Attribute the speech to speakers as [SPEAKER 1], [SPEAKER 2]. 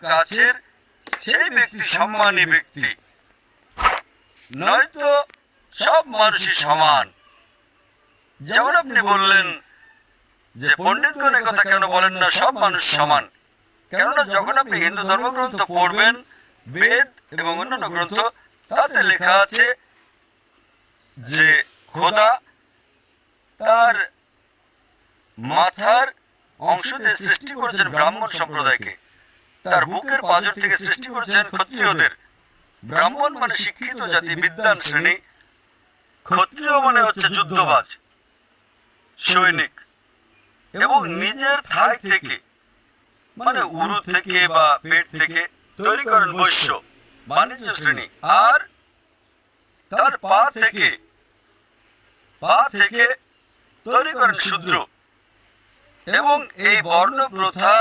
[SPEAKER 1] কাছের সেই ব্যক্তি সম্মানী ব্যক্তি, নয়তো সব মানুষই সমান। যেমন আপনি বললেন যে পণ্ডিতগণ কথা কেন বলেন না সব মানুষ সমান, কেননা যখন আপনি হিন্দু ধর্মগ্রন্থ পড়বেন, বেদ এবং অন্যান্য গ্রন্থ, তাতে লেখা আছে যে খোদা তার মাথার অংশতে সৃষ্টি করেছেন ব্রাহ্মণ সম্প্রদায়কে, তার বুকের পাঁজর থেকে সৃষ্টি করেছেন ক্ষত্রিয়দের। ব্রাহ্মণ মানে শিক্ষিত জাতি, বিদ্বান শ্রেণী। ক্ষত্রিয় মানে হচ্ছে যুদ্ধবাজ, সৈনিক। এবং নিজের থাই থেকে মানে উরু থেকে বা পেট থেকে তৈরি করেন বৈশ্য, বাণিজ্য শ্রেণী। আর তার পা থেকে তৈরি করেন শূদ্র। এবং এই বর্ণ প্রথা